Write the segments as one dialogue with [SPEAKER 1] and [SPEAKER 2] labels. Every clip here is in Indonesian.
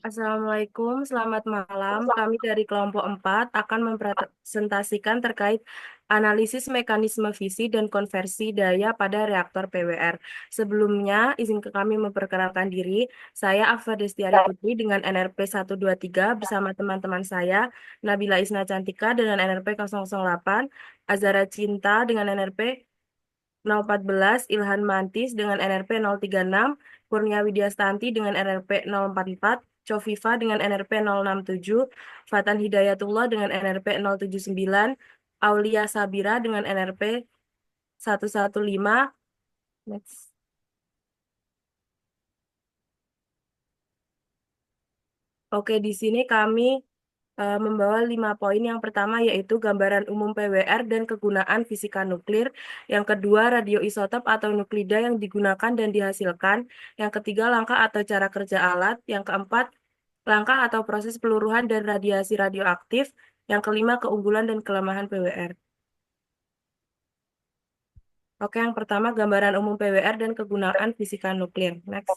[SPEAKER 1] Assalamualaikum, selamat malam. Kami dari kelompok 4 akan mempresentasikan terkait analisis mekanisme fisi dan konversi daya pada reaktor PWR. Sebelumnya, izin ke kami memperkenalkan diri. Saya Afa Destiari Putri dengan NRP 123 bersama teman-teman saya, Nabila Isna Cantika dengan NRP 008, Azara Cinta dengan NRP 014, Ilhan Mantis dengan NRP 036, Kurnia Widyastanti dengan NRP 044, Cofifa dengan NRP 067, Fatan Hidayatullah dengan NRP 079, Aulia Sabira dengan NRP 115. Next. Oke, di sini kami membawa 5 poin. Yang pertama yaitu gambaran umum PWR dan kegunaan fisika nuklir. Yang kedua, radioisotop atau nuklida yang digunakan dan dihasilkan. Yang ketiga, langkah atau cara kerja alat. Yang keempat, langkah atau proses peluruhan dan radiasi radioaktif. Yang kelima, keunggulan dan kelemahan PWR. Oke, yang pertama gambaran umum PWR dan kegunaan fisika nuklir. Next.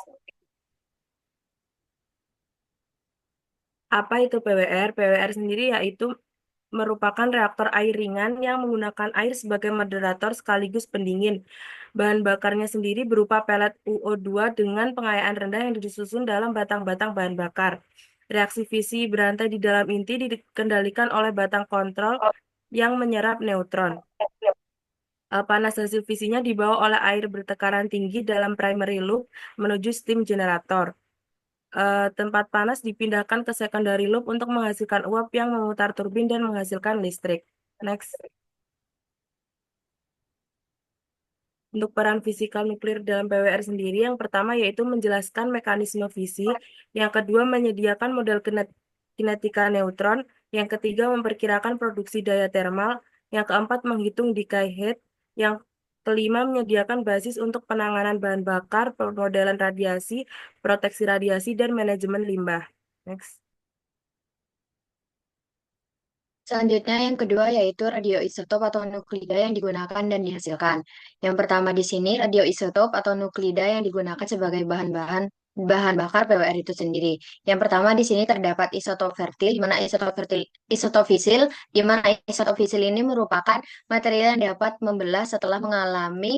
[SPEAKER 1] Apa itu PWR? PWR sendiri yaitu merupakan reaktor air ringan yang menggunakan air sebagai moderator sekaligus pendingin. Bahan bakarnya sendiri berupa pelet UO2 dengan pengayaan rendah yang disusun dalam batang-batang bahan bakar. Reaksi fisi berantai di dalam inti dikendalikan oleh batang kontrol yang menyerap neutron. Panas hasil fisinya dibawa oleh air bertekaran tinggi dalam primary loop menuju steam generator. Tempat panas dipindahkan ke secondary loop untuk menghasilkan uap yang memutar turbin dan menghasilkan listrik. Next. Untuk peran fisikal nuklir dalam PWR sendiri, yang pertama yaitu menjelaskan mekanisme fisi, yang kedua menyediakan model kinetika neutron, yang ketiga memperkirakan produksi daya termal, yang keempat menghitung decay heat, yang kelima menyediakan basis untuk penanganan bahan bakar, pemodelan radiasi, proteksi radiasi, dan manajemen limbah. Next.
[SPEAKER 2] Selanjutnya yang kedua yaitu radioisotop atau nuklida yang digunakan dan dihasilkan. Yang pertama di sini radioisotop atau nuklida yang digunakan sebagai bahan bakar PWR itu sendiri. Yang pertama di sini terdapat isotop fertil, di mana isotop fisil, di mana isotop fisil ini merupakan material yang dapat membelah setelah mengalami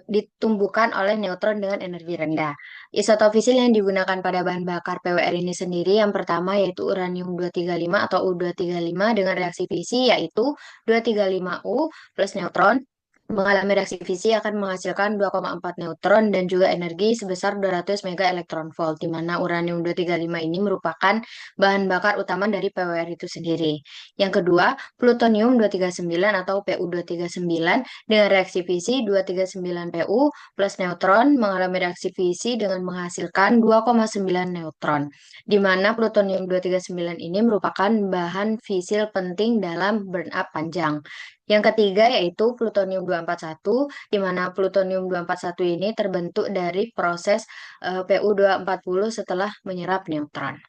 [SPEAKER 2] ditumbuhkan oleh neutron dengan energi rendah. Isotop fisil yang digunakan pada bahan bakar PWR ini sendiri yang pertama yaitu uranium 235 atau U235 dengan reaksi fisi yaitu 235U plus neutron. Mengalami reaksi fisi akan menghasilkan 2,4 neutron dan juga energi sebesar 200 mega elektron volt, di mana uranium 235 ini merupakan bahan bakar utama dari PWR itu sendiri. Yang kedua, plutonium 239 atau Pu239 dengan reaksi fisi 239Pu plus neutron mengalami reaksi fisi dengan menghasilkan 2,9 neutron, di mana plutonium 239 ini merupakan bahan fisil penting dalam burn up panjang. Yang ketiga yaitu plutonium 241, di mana plutonium 241 ini terbentuk dari proses Pu240 setelah menyerap neutron.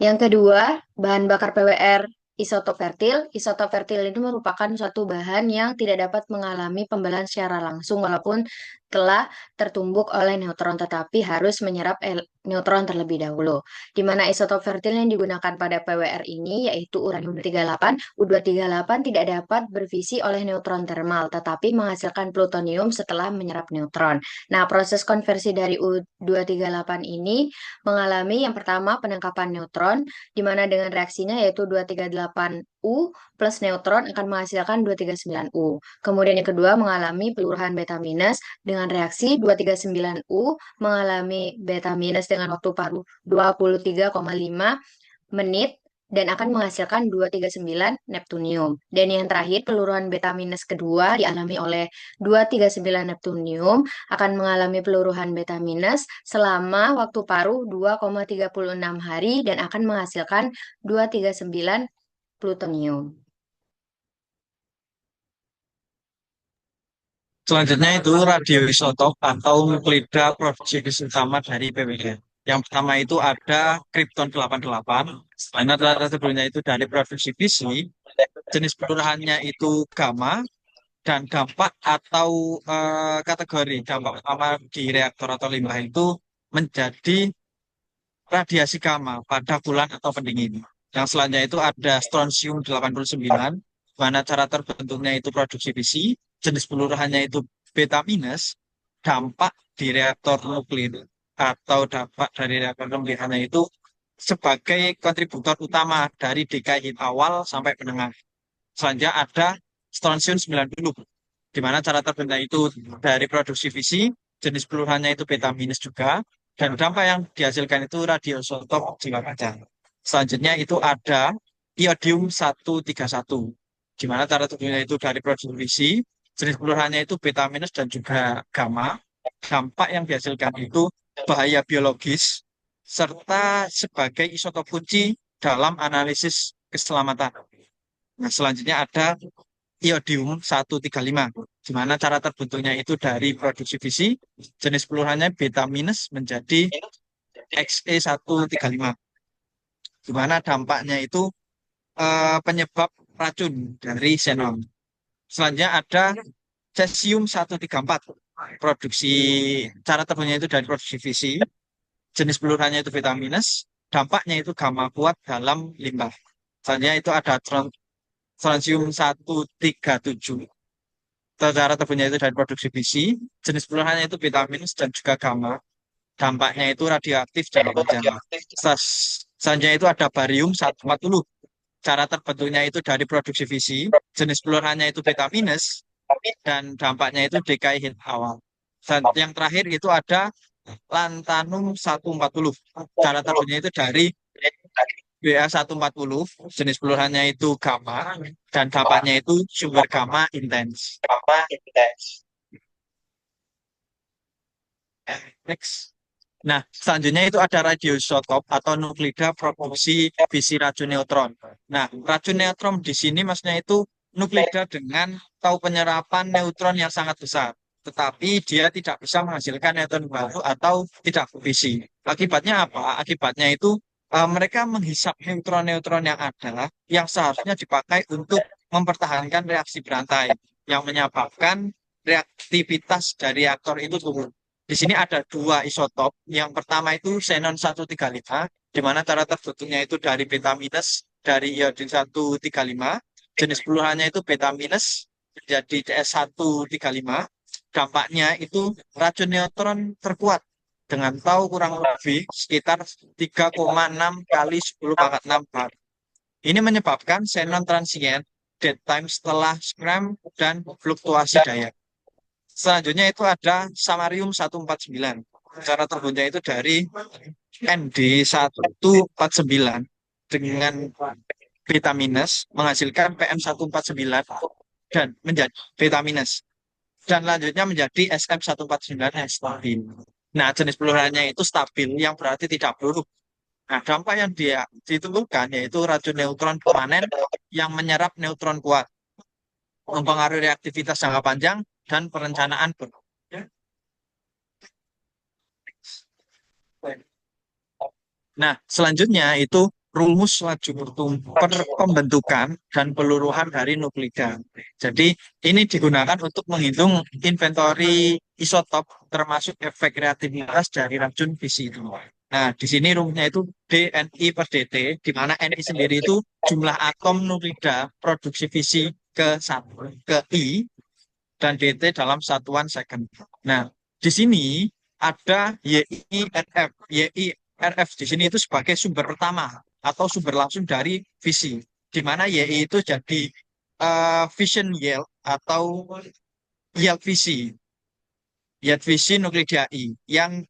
[SPEAKER 2] Yang kedua, bahan bakar PWR isotop fertil. Isotop fertil ini merupakan suatu bahan yang tidak dapat mengalami pembelahan secara langsung walaupun telah tertumbuk oleh neutron tetapi harus menyerap neutron terlebih dahulu. Di mana isotop fertil yang digunakan pada PWR ini yaitu uranium 238, U238 tidak dapat berfisi oleh neutron termal tetapi menghasilkan plutonium setelah menyerap neutron. Nah, proses konversi dari U238 ini mengalami yang pertama penangkapan neutron, di mana dengan reaksinya yaitu 238U plus neutron akan menghasilkan 239U. Kemudian yang kedua mengalami peluruhan beta minus dengan reaksi 239U mengalami beta minus dengan waktu paruh 23,5 menit dan akan menghasilkan 239 neptunium. Dan yang terakhir, peluruhan beta minus kedua dialami oleh 239 neptunium akan mengalami peluruhan beta minus selama waktu paruh 2,36 hari dan akan menghasilkan 239 plutonium.
[SPEAKER 3] Selanjutnya itu radioisotop atau nuklida produksi utama dari PWR. Yang pertama itu ada krypton 88. Selain rata sebelumnya itu dari produksi fisi, jenis peluruhannya itu gamma dan dampak atau kategori dampak utama di reaktor atau limbah itu menjadi radiasi gamma pada bulan atau pendingin. Yang selanjutnya itu ada strontium 89, mana cara terbentuknya itu produksi fisi, jenis peluruhannya itu beta minus, dampak di reaktor nuklir atau dampak dari reaktor nuklirnya itu sebagai kontributor utama dari dekai awal sampai menengah. Selanjutnya ada strontium 90, di mana cara terbentuknya itu dari produksi fisi, jenis peluruhannya itu beta minus juga, dan dampak yang dihasilkan itu radioisotop jiwa kaca. Selanjutnya itu ada iodium 131, di mana cara terbentuknya itu dari produksi fisi, jenis peluruhannya itu beta minus dan juga gamma. Dampak yang dihasilkan itu bahaya biologis, serta sebagai isotop kunci dalam analisis keselamatan. Nah, selanjutnya ada iodium 135, di mana cara terbentuknya itu dari produksi fisi, jenis peluruhannya beta minus menjadi Xe135, di mana dampaknya itu penyebab racun dari xenon. Selanjutnya ada cesium 134, produksi cara terbentuknya itu dari produksi fisi, jenis peluruhannya itu beta minus, dampaknya itu gamma kuat dalam limbah. Selanjutnya itu ada strontium 137. Cara terbentuknya itu dari produksi besi, jenis peluruhannya itu beta minus dan juga gamma. Dampaknya itu radioaktif jangka panjang. Selanjutnya itu ada barium 140. Cara terbentuknya itu dari produksi fisi, jenis peluruhannya itu beta minus, dan dampaknya itu dekai hit awal. Dan yang terakhir itu ada lantanum 140. Cara terbentuknya itu dari Ba140, jenis peluruhannya itu gamma, dan dampaknya itu sumber gamma intens. Next. Nah, selanjutnya itu ada radioisotop atau nuklida produksi fisi racun neutron. Nah, racun neutron di sini maksudnya itu nuklida dengan tau penyerapan neutron yang sangat besar, tetapi dia tidak bisa menghasilkan neutron baru atau tidak fisi. Akibatnya apa? Akibatnya itu mereka menghisap neutron-neutron yang ada yang seharusnya dipakai untuk mempertahankan reaksi berantai yang menyebabkan reaktivitas dari reaktor itu turun. Di sini ada dua isotop. Yang pertama itu xenon 135, di mana cara terbentuknya itu dari beta minus dari iodium 135. Jenis peluruhannya itu beta minus menjadi CS135. Dampaknya itu racun neutron terkuat dengan tau kurang lebih sekitar 3,6 kali 10 pangkat 6 bar. Ini menyebabkan xenon transient, dead time setelah scram, dan fluktuasi daya. Selanjutnya itu ada samarium 149. Cara terbentuknya itu dari Nd149 dengan beta minus menghasilkan PM149 dan menjadi beta minus. Dan lanjutnya menjadi SM149 yang stabil. Nah, jenis peluruhannya itu stabil, yang berarti tidak peluru. Nah, dampak yang dia ditemukan yaitu racun neutron permanen yang menyerap neutron kuat, mempengaruhi reaktivitas jangka panjang dan perencanaan. Nah, selanjutnya itu rumus laju pembentukan dan peluruhan dari nuklida. Jadi, ini digunakan untuk menghitung inventory isotop termasuk efek reaktivitas dari racun fisi itu. Nah, di sini rumusnya itu dNi per dt, di mana Ni sendiri itu jumlah atom nuklida produksi fisi ke 1, ke I, dan dt dalam satuan second. Nah, di sini ada YIRF. YIRF di sini itu sebagai sumber pertama atau sumber langsung dari fisi, di mana YI itu jadi fission yield atau yield fisi, yield fisi nuklida I yang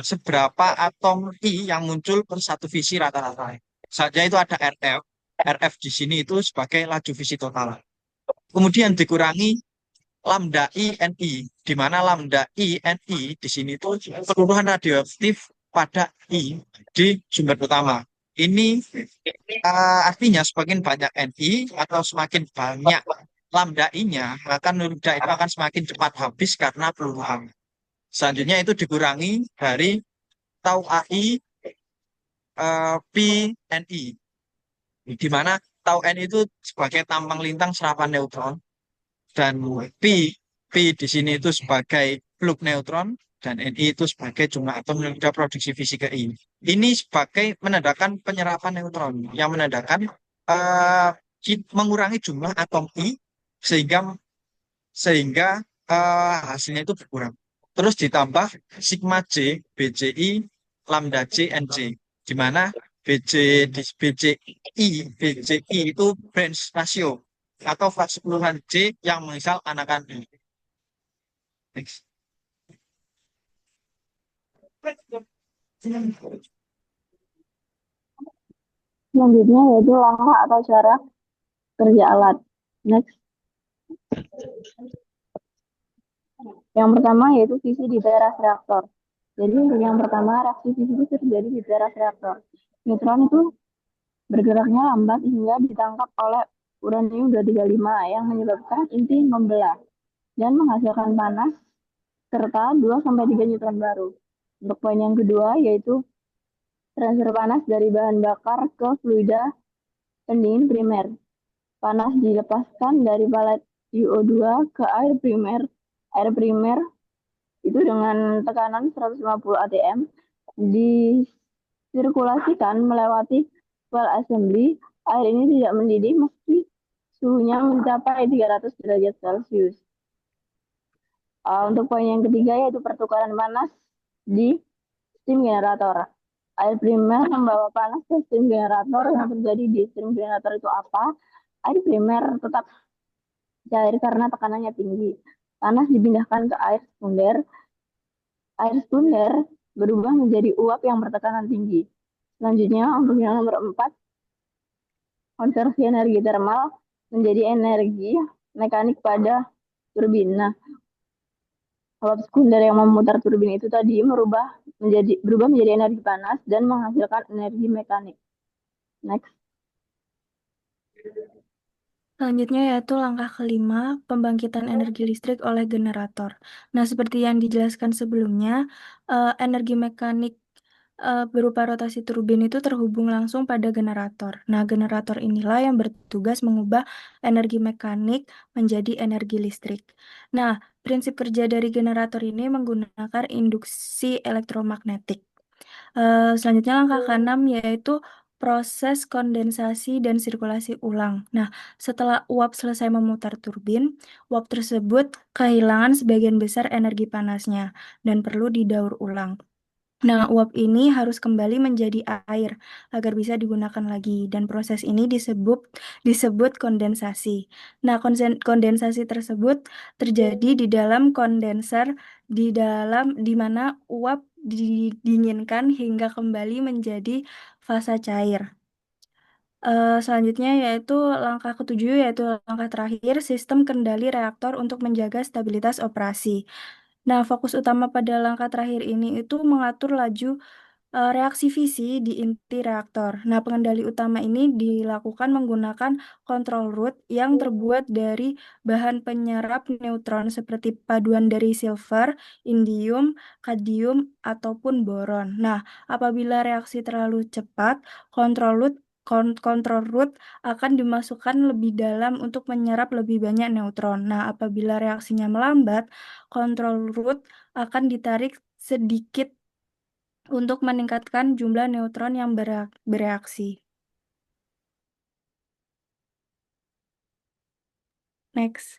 [SPEAKER 3] seberapa atom I yang muncul per satu fisi rata-rata. Saja itu ada RF. RF di sini itu sebagai laju fisi total. Kemudian dikurangi lambda INI, di mana lambda INI di sini itu peluruhan radioaktif pada I di sumber utama. Ini artinya semakin banyak Ni atau semakin banyak lambda I-nya, maka nuklida itu akan semakin cepat habis karena peluruhan. Selanjutnya itu dikurangi dari tau AI pi Ni, di mana tau N itu sebagai tampang lintang serapan neutron, dan pi di sini itu sebagai fluk neutron, dan Ni itu sebagai jumlah atom yang sudah produksi fisika I. Ini sebagai menandakan penyerapan neutron yang menandakan eh, mengurangi jumlah atom I sehingga sehingga hasilnya itu berkurang. Terus ditambah sigma J, BJI, lambda J, NJ, di mana BJI itu branch ratio atau fase keseluruhan J yang mengisal anakan I. Next.
[SPEAKER 4] Selanjutnya yaitu langkah atau cara kerja alat. Next. Yang pertama yaitu fisi di teras reaktor. Jadi untuk yang pertama reaksi fisi itu terjadi di teras reaktor. Neutron itu bergeraknya lambat hingga ditangkap oleh uranium-235 yang menyebabkan inti membelah dan menghasilkan panas serta 2-3 neutron baru. Untuk poin yang kedua yaitu transfer panas dari bahan bakar ke fluida pendingin primer. Panas dilepaskan dari palet UO2 ke air primer. Air primer itu dengan tekanan 150 atm disirkulasikan melewati well assembly. Air ini tidak mendidih meski suhunya mencapai 300 derajat Celcius. Untuk poin yang ketiga yaitu pertukaran panas di steam generator. Air primer membawa panas ke steam generator. Yang terjadi di steam generator itu apa? Air primer tetap cair karena tekanannya tinggi. Panas dipindahkan ke air sekunder. Air sekunder berubah menjadi uap yang bertekanan tinggi. Selanjutnya untuk yang nomor 4, konversi energi termal menjadi energi mekanik pada turbin. Nah, uap sekunder yang memutar turbin itu tadi berubah menjadi energi panas dan menghasilkan energi mekanik. Next.
[SPEAKER 1] Selanjutnya yaitu langkah kelima, pembangkitan energi listrik oleh generator. Nah, seperti yang dijelaskan sebelumnya, energi mekanik berupa rotasi turbin itu terhubung langsung pada generator. Nah, generator inilah yang bertugas mengubah energi mekanik menjadi energi listrik. Nah, prinsip kerja dari generator ini menggunakan induksi elektromagnetik. Selanjutnya langkah keenam yaitu proses kondensasi dan sirkulasi ulang. Nah, setelah uap selesai memutar turbin, uap tersebut kehilangan sebagian besar energi panasnya dan perlu didaur ulang. Nah, uap ini harus kembali menjadi air agar bisa digunakan lagi dan proses ini disebut kondensasi. Nah, kondensasi tersebut terjadi di dalam kondenser di mana uap didinginkan hingga kembali menjadi fasa cair. Selanjutnya yaitu langkah ketujuh yaitu langkah terakhir sistem kendali reaktor untuk menjaga stabilitas operasi. Nah, fokus utama pada langkah terakhir ini itu mengatur laju reaksi fisi di inti reaktor. Nah, pengendali utama ini dilakukan menggunakan control root yang terbuat dari bahan penyerap neutron seperti paduan dari silver, indium, kadmium, ataupun boron. Nah, apabila reaksi terlalu cepat, control root akan dimasukkan lebih dalam untuk menyerap lebih banyak neutron. Nah, apabila reaksinya melambat, control root akan ditarik sedikit untuk meningkatkan jumlah neutron yang bereaksi. Next.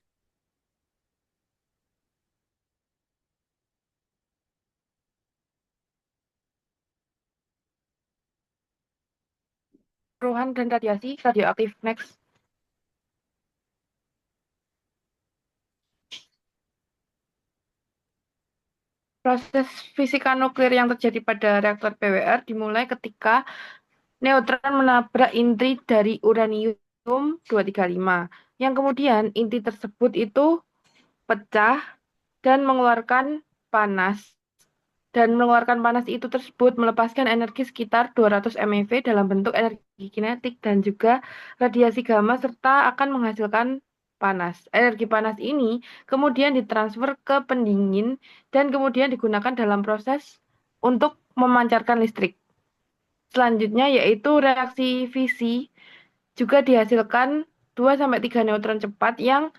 [SPEAKER 5] Ruangan dan radiasi radioaktif. Next. Proses fisika nuklir yang terjadi pada reaktor PWR dimulai ketika neutron menabrak inti dari uranium 235, yang kemudian inti tersebut itu pecah dan mengeluarkan panas. Dan mengeluarkan panas itu tersebut melepaskan energi sekitar 200 MeV dalam bentuk energi kinetik dan juga radiasi gamma serta akan menghasilkan panas. Energi panas ini kemudian ditransfer ke pendingin dan kemudian digunakan dalam proses untuk memancarkan listrik. Selanjutnya yaitu reaksi fisi juga dihasilkan 2-3 neutron cepat yang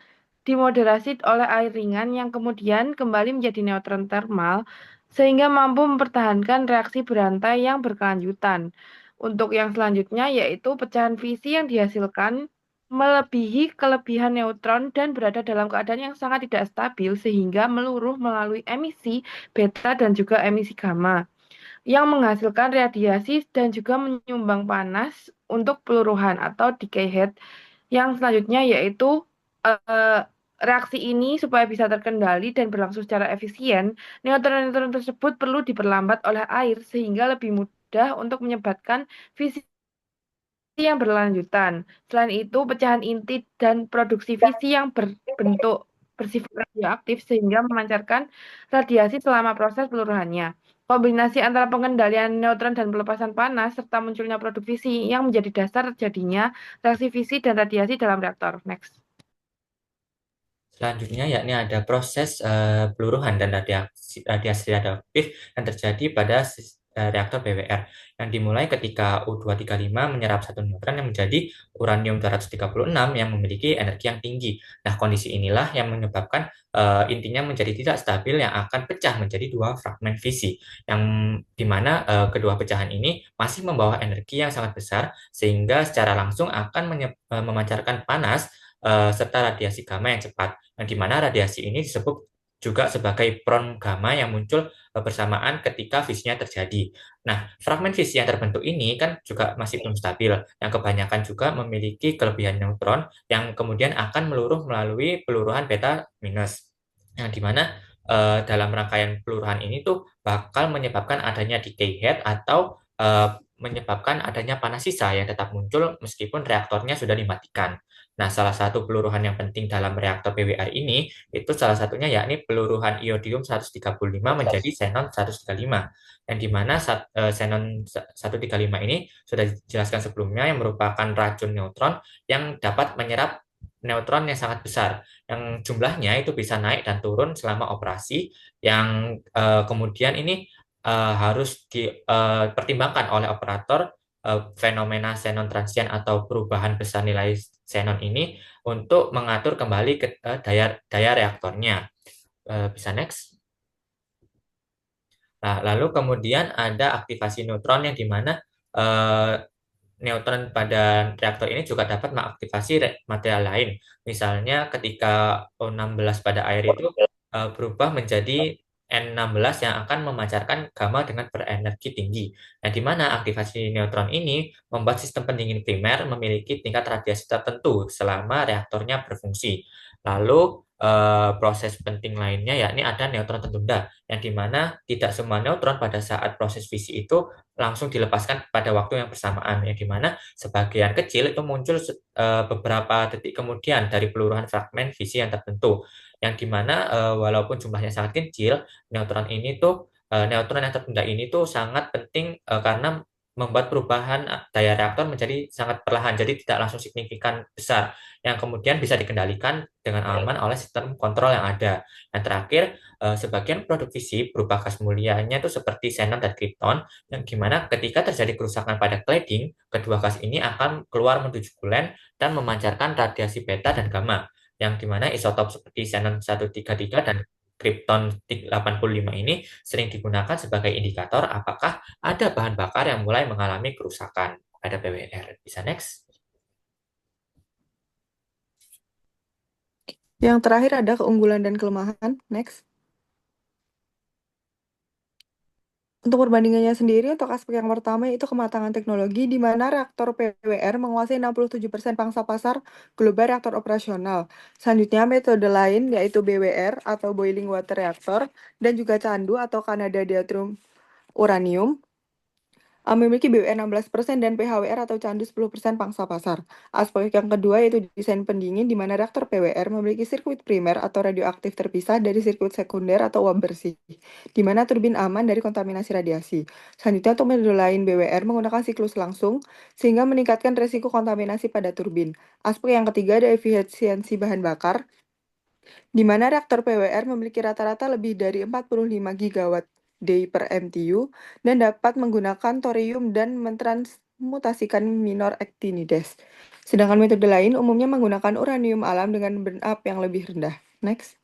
[SPEAKER 5] dimoderasi oleh air ringan yang kemudian kembali menjadi neutron termal sehingga mampu mempertahankan reaksi berantai yang berkelanjutan. Untuk yang selanjutnya yaitu pecahan fisi yang dihasilkan melebihi kelebihan neutron dan berada dalam keadaan yang sangat tidak stabil sehingga meluruh melalui emisi beta dan juga emisi gamma yang menghasilkan radiasi dan juga menyumbang panas untuk peluruhan atau decay head. Yang selanjutnya yaitu eh, reaksi ini supaya bisa terkendali dan berlangsung secara efisien, neutron-neutron tersebut perlu diperlambat oleh air sehingga lebih mudah untuk menyebabkan fisi yang berlanjutan. Selain itu, pecahan inti dan produksi fisi yang berbentuk bersifat radioaktif sehingga memancarkan radiasi selama proses peluruhannya. Kombinasi antara pengendalian neutron dan pelepasan panas serta munculnya produk fisi yang menjadi dasar terjadinya reaksi fisi dan radiasi dalam reaktor. Next.
[SPEAKER 6] Selanjutnya yakni ada proses peluruhan dan radiasi radioaktif yang terjadi pada reaktor PWR yang dimulai ketika U235 menyerap satu neutron yang menjadi uranium 236 yang memiliki energi yang tinggi. Nah, kondisi inilah yang menyebabkan intinya menjadi tidak stabil yang akan pecah menjadi dua fragmen fisi yang dimana kedua pecahan ini masih membawa energi yang sangat besar sehingga secara langsung akan memancarkan panas serta radiasi gamma yang cepat yang dimana radiasi ini disebut juga sebagai pron gamma yang muncul bersamaan ketika fisinya terjadi. Nah, fragmen fisi yang terbentuk ini kan juga masih belum stabil, yang kebanyakan juga memiliki kelebihan neutron yang kemudian akan meluruh melalui peluruhan beta minus, yang dimana dalam rangkaian peluruhan ini tuh bakal menyebabkan adanya decay head atau menyebabkan adanya panas sisa yang tetap muncul meskipun reaktornya sudah dimatikan. Nah, salah satu peluruhan yang penting dalam reaktor PWR ini itu salah satunya yakni peluruhan iodium 135 menjadi xenon 135 yang dimana xenon 135 ini sudah dijelaskan sebelumnya yang merupakan racun neutron yang dapat menyerap neutron yang sangat besar yang jumlahnya itu bisa naik dan turun selama operasi yang kemudian ini harus dipertimbangkan oleh operator fenomena xenon transient atau perubahan besar nilai xenon ini untuk mengatur kembali ke daya reaktornya. Bisa next. Nah, lalu kemudian ada aktivasi neutron yang dimana neutron pada reaktor ini juga dapat mengaktifasi material lain. Misalnya ketika O16 pada air itu berubah menjadi N16 yang akan memancarkan gamma dengan berenergi tinggi. Nah, di mana aktivasi neutron ini membuat sistem pendingin primer memiliki tingkat radiasi tertentu selama reaktornya berfungsi. Lalu proses penting lainnya yakni ada neutron tertunda, yang dimana tidak semua neutron pada saat proses fisi itu langsung dilepaskan pada waktu yang bersamaan, yang dimana sebagian kecil itu muncul beberapa detik kemudian dari peluruhan fragmen fisi yang tertentu, yang dimana walaupun jumlahnya sangat kecil, neutron yang tertunda ini tuh sangat penting karena membuat perubahan daya reaktor menjadi sangat perlahan, jadi tidak langsung signifikan besar, yang kemudian bisa dikendalikan dengan aman oleh sistem kontrol yang ada. Yang terakhir, sebagian produk fisi berupa gas mulianya itu seperti xenon dan krypton, yang gimana ketika terjadi kerusakan pada cladding, kedua gas ini akan keluar menuju bulan dan memancarkan radiasi beta dan gamma, yang dimana isotop seperti xenon 133 dan krypton 85 ini sering digunakan sebagai indikator apakah ada bahan bakar yang mulai mengalami kerusakan pada PWR. Bisa next.
[SPEAKER 7] Yang terakhir ada keunggulan dan kelemahan. Next. Untuk perbandingannya sendiri, untuk aspek yang pertama yaitu kematangan teknologi, di mana reaktor PWR menguasai 67% pangsa pasar global reaktor operasional. Selanjutnya, metode lain yaitu BWR atau Boiling Water Reactor, dan juga CANDU atau Canada Deuterium Uranium, memiliki BWR 16% dan PHWR atau candu 10% pangsa pasar. Aspek yang kedua yaitu desain pendingin, di mana reaktor PWR memiliki sirkuit primer atau radioaktif terpisah dari sirkuit sekunder atau uap bersih, di mana turbin aman dari kontaminasi radiasi. Selanjutnya, untuk metode lain BWR menggunakan siklus langsung, sehingga meningkatkan resiko kontaminasi pada turbin. Aspek yang ketiga ada efisiensi bahan bakar, di mana reaktor PWR memiliki rata-rata lebih dari 45 gigawatt day per MTU dan dapat menggunakan thorium dan mentransmutasikan minor actinides. Sedangkan metode lain umumnya menggunakan uranium alam dengan burn up yang lebih rendah. Next.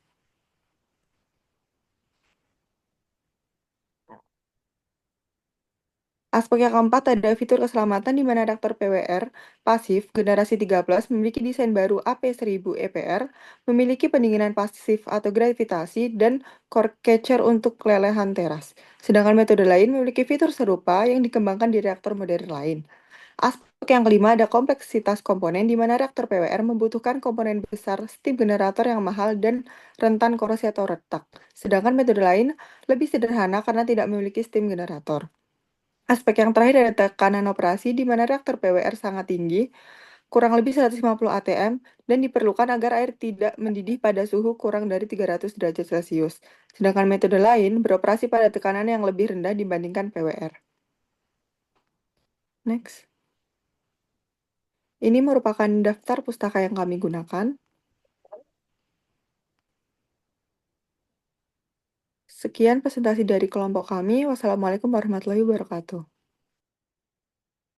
[SPEAKER 7] Aspek yang keempat ada fitur keselamatan di mana reaktor PWR pasif generasi 13 memiliki desain baru AP1000 EPR, memiliki pendinginan pasif atau gravitasi, dan core catcher untuk lelehan teras. Sedangkan metode lain memiliki fitur serupa yang dikembangkan di reaktor modern lain. Aspek yang kelima ada kompleksitas komponen di mana reaktor PWR membutuhkan komponen besar steam generator yang mahal dan rentan korosi atau retak. Sedangkan metode lain lebih sederhana karena tidak memiliki steam generator. Aspek yang terakhir ada tekanan operasi di mana reaktor PWR sangat tinggi, kurang lebih 150 atm, dan diperlukan agar air tidak mendidih pada suhu kurang dari 300 derajat Celcius. Sedangkan metode lain beroperasi pada tekanan yang lebih rendah dibandingkan PWR. Next. Ini merupakan daftar pustaka yang kami gunakan. Sekian presentasi dari kelompok kami. Wassalamualaikum warahmatullahi wabarakatuh.